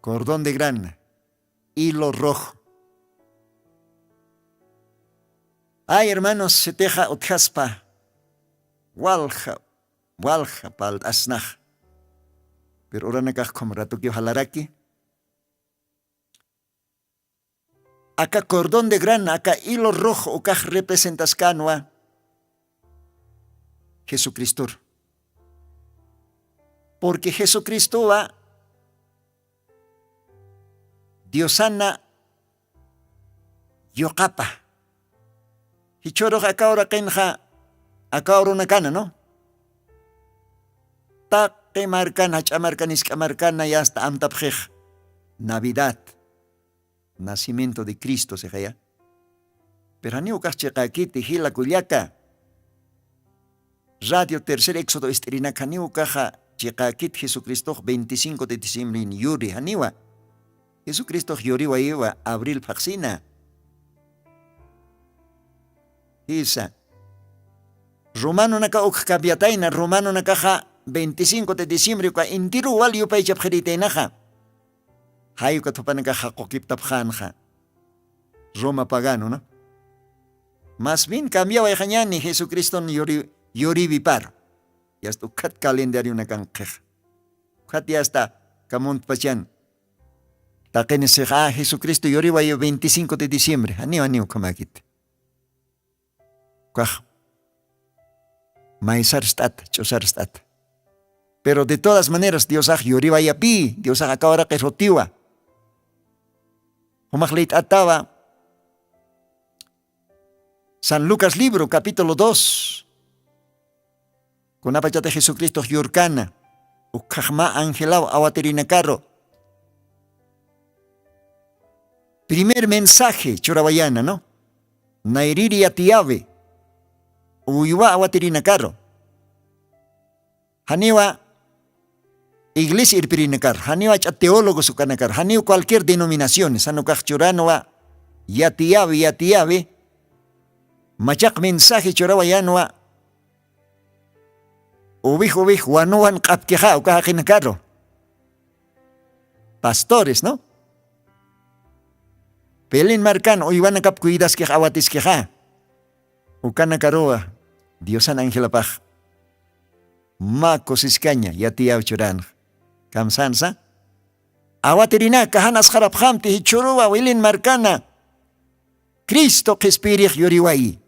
Cordón de grana, hilo rojo. Ay, hermanos, se teja utkaspa. Walja pal asnaj. Pero ahora nakaj como rato que halaraki. Acá cordón de grana, acá hilo rojo, acá representas canua Jesucristo. Porque Jesucristo va Diosana yokapa. Hichoro acá ahora kenja, acá ahora una cana, ¿no? Taque marcana, chamarcanis marcana y hasta amtapjej. Navidad. Nacimiento de Cristo se jaya. Pero ni ukacheka aquí tijila culiaca. Radio Tercer Éxodo esterina ni ukaja chekakit Jesucristo 25 de diciembre en Yuri haniwa. Jesucristo yoriwa iwa abril vaccina. Isa. Romano naka ukkabiataina Romano nakaja 25 de diciembre uka intiru wal yupay chapjeriteinaja. Hayo katupanaka hakokip tapjanja. Roma pagano, ¿no? Más bien cambiaba ni Jesucristo yori vipar. Ya está kat calendario na kanqej. Kat ya está kamont pachan. Taken se Jesucristo yori wayo 25 de diciembre. Aniu kamakit. Kaj. Maisar stat, chosar stat. Pero de todas maneras Dios yori vaya pi, Dios akawara que rotiwa. Humajlit ataba San Lucas libro, capítulo 2. Con apachate Jesucristo yurkana. Ukajma angelao awaterina carro. Primer mensaje, chorabayana, ¿no? Nairiri atiave. Uywa awaterina carro. Haniwa iglesia irpirinakar, haniwa teólogos ukanakar, haniwa cualquier denominación, sanukaj churanoa, yatiave, machak mensaje chorawayanwa, ubij, wanuan kapkeja, ukajakinakaro. Pastores, ¿no? Pelin marcan, uywan kap cuidas que awatis queja. Ukanakaroa, Diosan angelapaj. Ma cosiscaña, yatiav churan. Kamsansa, Awatirina kahanas haraphamti hichuruwa wilin markana. Cristo kespirich yuriwai.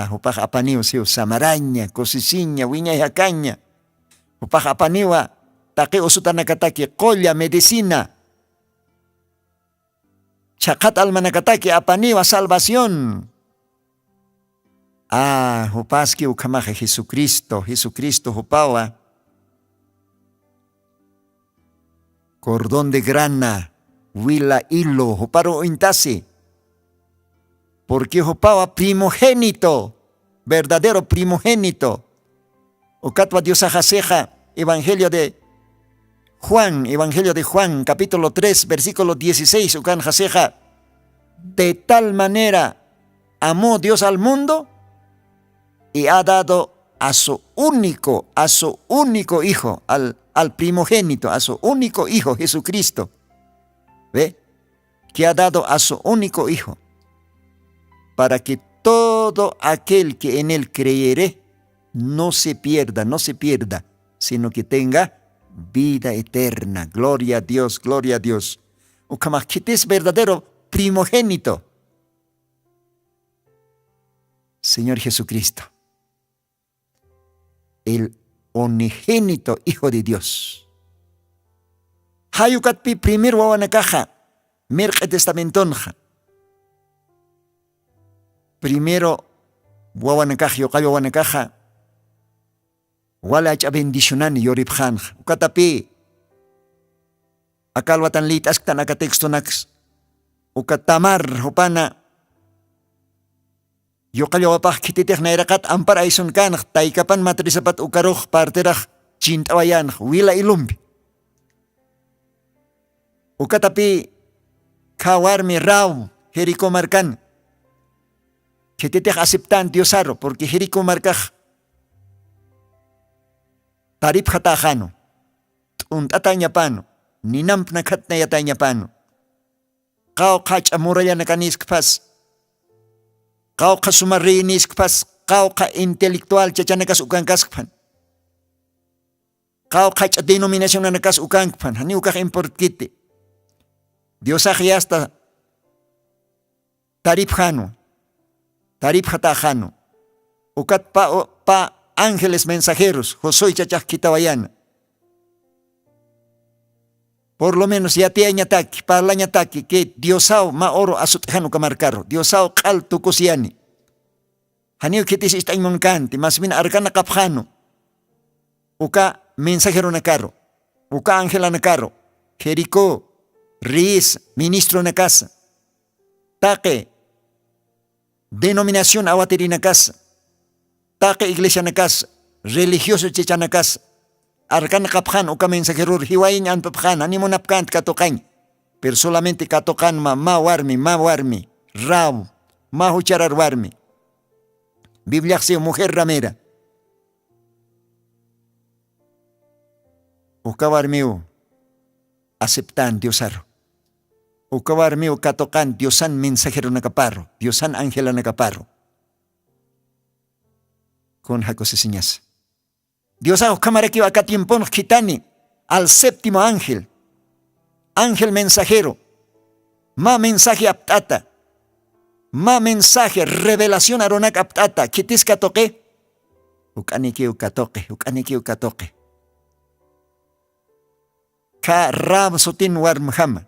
Hupak apaniw siyo samaraña, kosisiña, wiñay hakaña. Hupak apaniwa, taki usutan nakataki, kolya, medicina. Chakat alma nakataki, apaniwa, salvación. Hupaski ukamaje Jesucristo hupawa. Cordón de grana, huila hilo, huparo intasi. Porque hupawa primogénito, verdadero primogénito. Ukatwa Dios ajaseja, Evangelio de Juan, capítulo 3, versículo 16, ukan jaseja. De tal manera amó Dios al mundo y ha dado a su único hijo, al primogénito, a su único hijo, Jesucristo. ¿Ve? Que ha dado a su único hijo, para que todo aquel que en él creyere no se pierda, sino que tenga vida eterna. Gloria a Dios, gloria a Dios. Ukamakite es verdadero primogénito. Señor Jesucristo, el unigénito Hijo de Dios. Hayukatpi primer wawanakaja, merque testamentonja. Primero wawanakaja, yokayo wawanakaja, wala acha bendicionani yoripjanja. Ukatapi, akalwatan litas tan akatexto naks. Ukatamar hupana, yokayo wapaj kititech na irakat ampar aisun kanj, taikapan matrisapat ukaroj parteraj chintawayan, wila ilumbi. Ukatapi kawarmi raw Jerico markan. Kititech aceptan Diosaro, porque Jerico markaj tarip hatajano, tuntataña pano, ninamp nakat na yataña pano. Kao kach amuraya na kaniskpas, kao kasumariiniskpas, kao ka intelektual chachanakas ukankaskpan. Kao kach denominación na nakas ukankpan, hani ukak importkite. Diosaj hasta tarip hatajano. Ukat pa ángeles mensajeros, Josué chachaj kitawayana. Por lo menos ya te añataki, parla añataki, que Diosao ma oro asutjano kamarcaro, Diosao kal tukusiani. Hanio kitis istaimon kanti, mas min arkana kapjano. Uka mensajero nakaro, uka ángela nakaro, Jericó, Riz, ministro na casa. Take, denominación awateri na casa. Take iglesia na casa, religioso chicha na casa. Arkan kapjan uka mensajerur hiwain an papjan, animo napkant katokan. Pero solamente katokan ma warmi, raw, ma hucharar warmi. Biblia se mujer ramera. Uka warmiu, aceptan Diosaro. Uka warmiu katokan Diosan mensajero na kaparo, Diosan ángela na kaparo. Con jacose señas. Dios ha camaraki acá tiempo kitani al séptimo ángel, ángel mensajero, ma mensaje aptata, ma mensaje revelación aronak aptata, kitis katoke, ukaniki ukatoke. Ka ram sotin warmhama.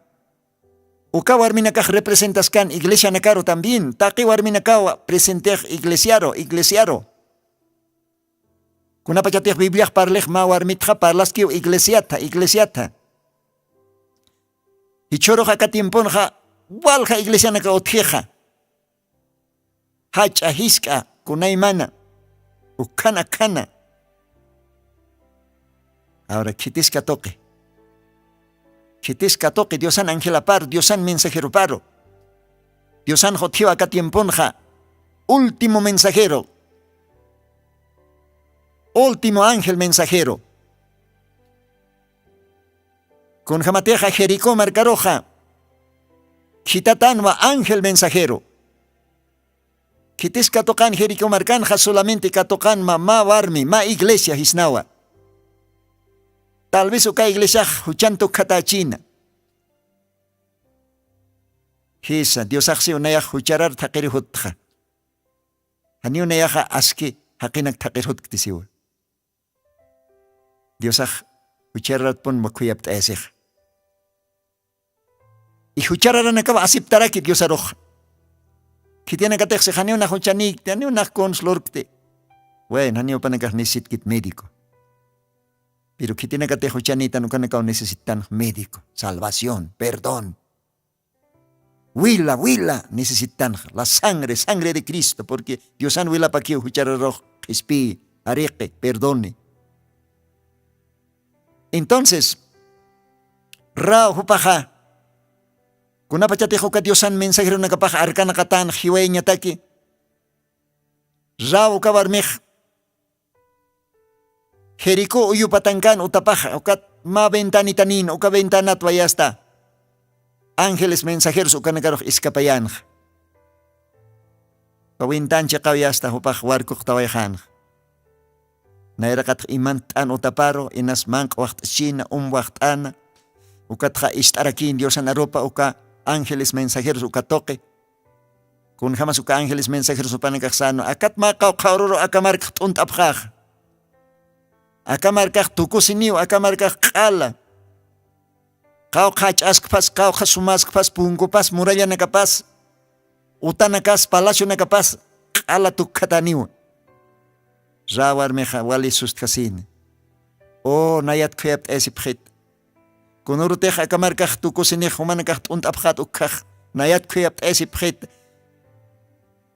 Uka warminakaj representas kan iglesia nakaro también, taki warminakawa presenter iglesiaro. Kuna pachatih Biblia parlej ma warmitja parlas kiu iglesiata. Ichoro jaka tiemponja walja iglesia naka otjeja. Hacha hiska kunaimana. Ukana. Ahora kitis katoke, Diosan ángela par, Diosan mensajero paro. Diosan jotio acá tiemponja, último mensajero. Último ángel mensajero. Con jamateja Jericó marcaroja. Chitatanwa ángel mensajero. Kitis katokan Jericó marcanja solamente katokan ma warmi, ma iglesia hisnawa. Tal vez uka iglesia huchanto katachina. Hisa Dios aksi unaya hucharar takiri hutja. Hani unaya aski hakinak takir hut ktisiwa. Dios hucharar pon makuyap taesih. Y hucharar nakaba asiptara ki Dios aroj. Kitiana katek se hani una huchanik, hani una conslorkte. Bueno, hani upanakah nisit kit médico. Pero que tiene que te huchanita no necesitan médico, salvación, perdón. Huila, necesitan la sangre de Cristo, porque Dios han huila pa' que huchararoj, espi, areque, perdone. Entonces, rao hupaja, kuna pachatejo que Dios han mensajero na kapaja arcana katan, jiweña taki, rao kabarmej, Jerico uyu patankan utapaja, ukat ma ventanitanin, uka ventanat vayasta. Ángeles mensajeros ukanagaroh iskapayan. Pawintancha kawayasta upaj warkuk tawayahan. Nairakat imantan utaparo, inas mank wacht china wachtana. Ukatja istarakin Diosan aropa uka ángeles mensajeros ukatoke. Kun jamas uka ángeles mensajeros upanagaksano, akat makaw kaururo akamark tuntapjaj. Akamarkah tukusiniw, akamarkah kala. Kau kachaskas, kau kasumaskas, pungkupas, muralla nakapas. Utanakas, palacio nakapas, kala tukataniw. Rawar meja wali sustkasin. Oh, nayat kuyap esipjit. Kunuruteh akamarkah tukusinih, humanakah tuntapjat ukaj. Nayat kuyap esipjit.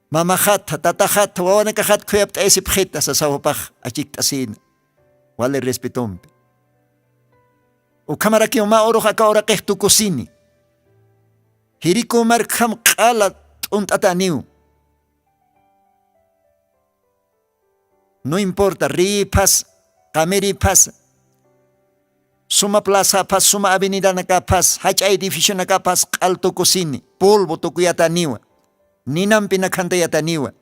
Mamajat, tatajat, wawanakahat kuyap esipjit, asasawapaj, achiktasin. Wale respetom. O kamara ki uma oro haka ora kehtu kusini. Hiriko markham kala untataniu. No importa, ripas, kameripas. Suma plaza pas, suma avenida nakapas, hacha edificio nakapas, alto kusini, polvo tokuyataniwa. Ninam pinakantayataniwa.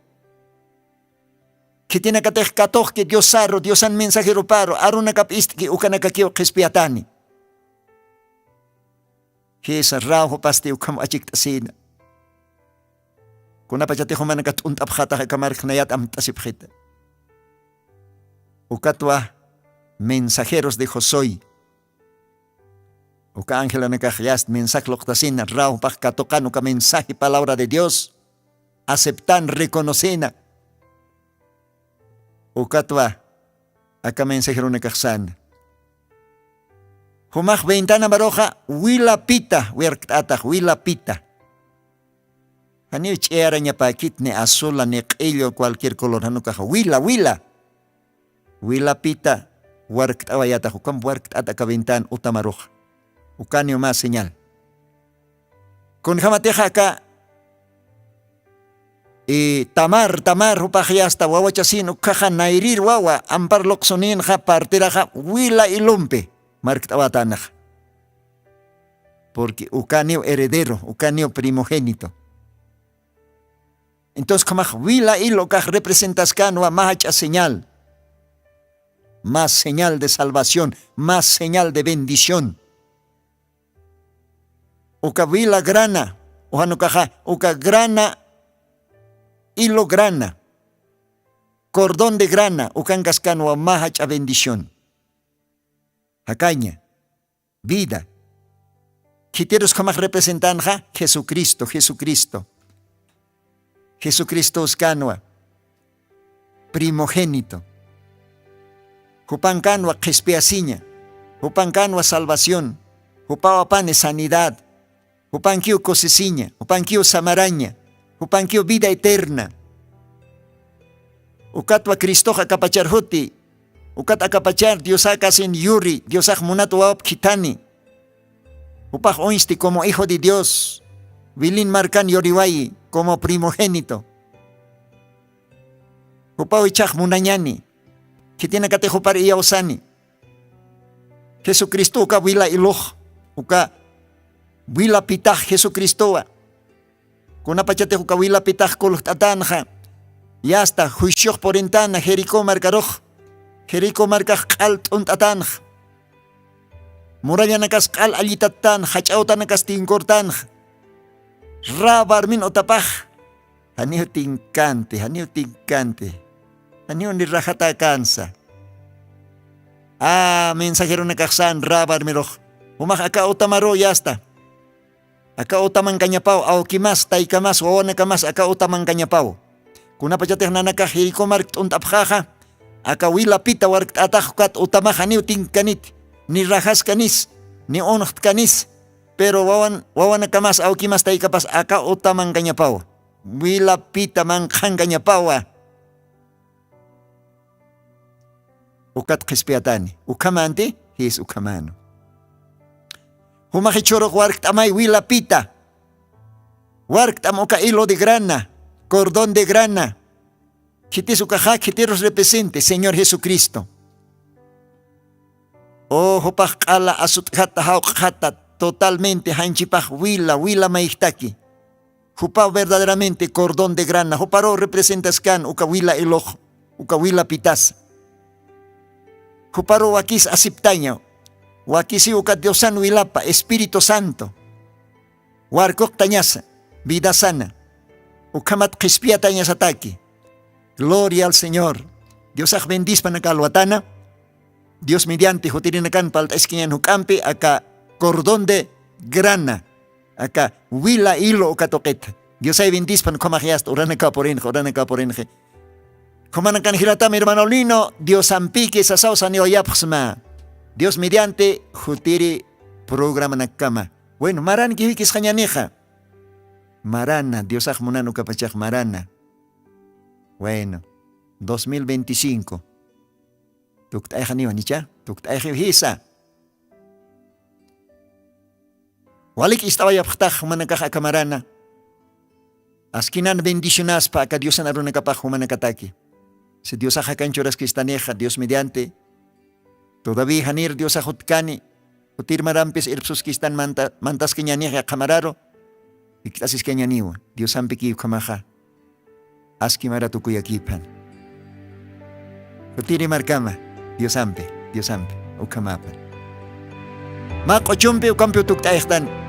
Que tiene que tener que Dios sarro, Dios han mensajero paro, aruna kapistki ukanakakio kespiatani. Que esa rauho pasti ukam achiktasina. Kuna pachate humanakat untapjata hakamark nayat amtasipjita. Ukatwa mensajeros de Josoy. Uka ángela nakajyast mensaje loktasina, rauho pajkatokan uka mensaje palabra de Dios. Aceptan, reconocena. Ukatwa, acá mensajero nekaksan. Humaj ventana baroja, huila pita, huila pita. Hani chera ñapakit ne azul, ne qillo, cualquier color, hanukaja, huila. Huila pita, huarktawayata, hukam huarktata ka ventana utamaroja. Ukanio más señal. Con jamateja acá, tamar upajyasta wawachasin ukaja nairir wawa ampar loksonin ja partera ja huila ilumpe marktawatanaj. Porque ukanio heredero, ukanio primogénito. Entonces como huila ilo kaj representas kanwa mahacha señal. Más señal de salvación, más señal de bendición. Uka huila grana, uhanukaja, uka grana hilo grana, cordón de grana, ukangascano mahacha bendición. Hacaña, vida. Quiteros como representan Jesucristo. Jesucristo oscanua, primogénito. Hupancanua expiaciña, hupancanua salvación, hupawapane sanidad, hupanquio cosiciña, hupanquio samaraña. Upanquio vida eterna. Ukatwa Cristo akapachar huti. Ukat akapachar Dios akasin yuri. Dios akmunato wawap kitani. Upaj oinsti como hijo de Dios. Vilin marcan yoriwai como primogénito. Upao ichak munanyani. Kitina katejupar iyausani. Jesucristo uka wila iluj. Uka wila pitah Jesucristoa. Kuna pachate hukawila pitah kuluh tatanja. Yasta huisyok porintana Jerico markaroj. Jerico markaj kalt untatanj. murallanakas q'al allitatan, hach'awtanakas tinkortan, rabar min otapaj, haniu tinkante, haniu ni rajata cansa. Mensajero nakaksan, rabar miroj, umaj aka otamaro yasta. Aka otaman kañapau, aukimas, taikamas, wawanakamas, aka otaman kañapau. Kuna pachateh nanaka hirikomar untapjaja, aka wila pita warkt atajkat utamaja ni utinkanit, ni rajas kanis, ni onocht kanis, pero wawanakamas, aukimas, taikapas, aka otaman kañapau. Wila pita man kan kañapawa. Ukat kispiatani, ukamante, his ukamano. Humakichoro warkt amay wila pita. Warkt amoka hilo de grana, cordón de grana. Kitis ukaja, kitiros represente, Señor Jesucristo. Oh, hopaj ala asut hata haukhata, totalmente hanchipaj wila maichtaki. Hupa verdaderamente cordón de grana. Huparo representas kan uka wila eloj, uka wila pitas. Huparo wakis asiptaño. Wakisi uka Diosan wilapa, Espíritu Santo. Warkok tañasa, vida sana. Ukamat kispia tañas ataki. Gloria al Señor. Dios bendice panakalwatana. Dios mediante jotirinakan palta esquiñan hukampi aka cordón de grana. Aka wila hilo uka toqueta. Dios bendice panakomajiast, orana kaporenje. Komanakan hiratama hermano Lino, Dios ampique sasausa neoyapsma. Dios mediante jutiri programa nakama. Bueno, marana kihikis kanyaneja. Marana, Dios munanu kapachak marana. Bueno, 2025. Tuktay khaniwa nicha, tuktay hisa. Walik istawaya phtah manakah akamarana. Askinan bendicionas pa ka Dios anaruna kapah manakataki. Si Dios ajakanchoras que estaneja, Dios mediante. Todavía hanir Dios ajutkani, utir marampis irpsus kistan mantas kenyaniha kamararo, iktasis kenyaniwa, Dios ampiki kamaha, aski maratukuyakipan. Utiri markama, Dios ampe, ukamapan. Mak ochumpe ukampi utuktaihtan.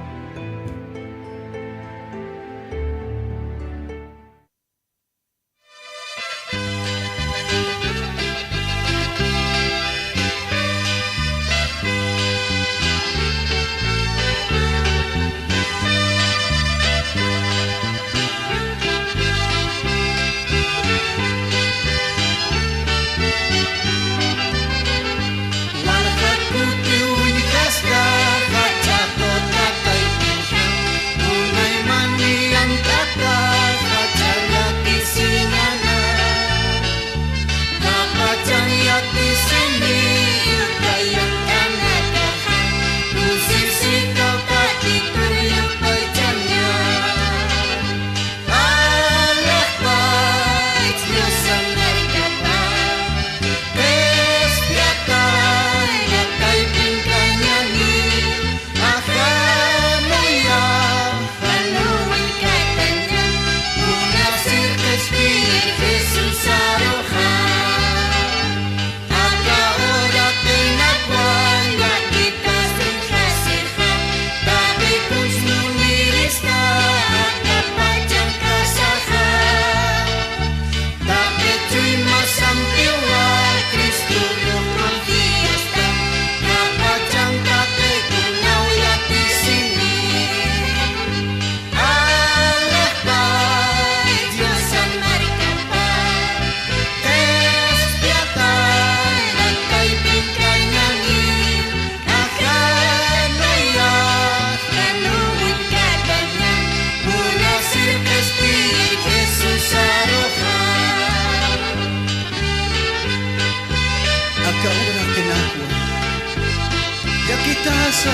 Yakitasa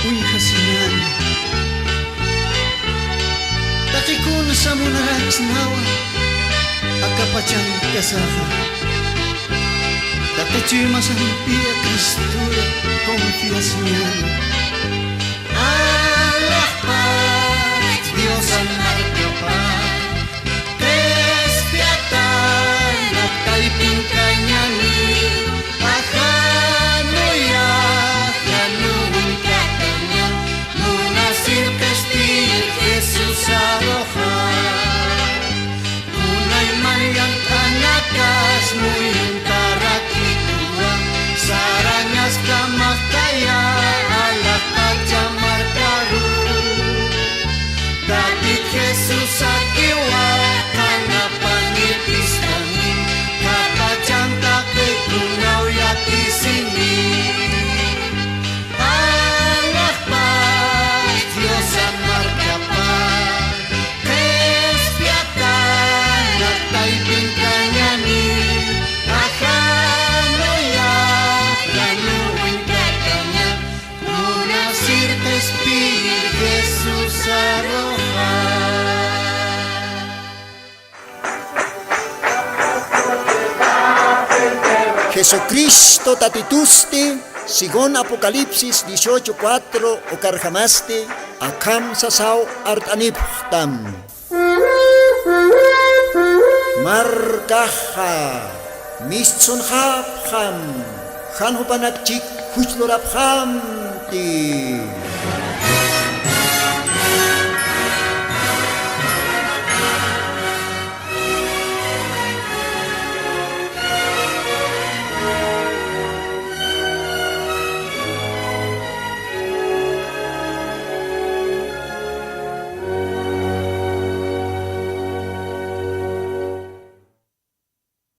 uyhasinan takikun sa munaraks nawa akapachang kasaha takichuy masampi a Kristura confiasnian Allah Paz Dios ang marikapal kespiatan at kalipin kanyani Jesucristo tatitusti, según Apocalipsis 18:4, okarjamaste, akam sasao artaniptam. Markaha, mistsun hapham, hanhupanakchik hujlorabhamti.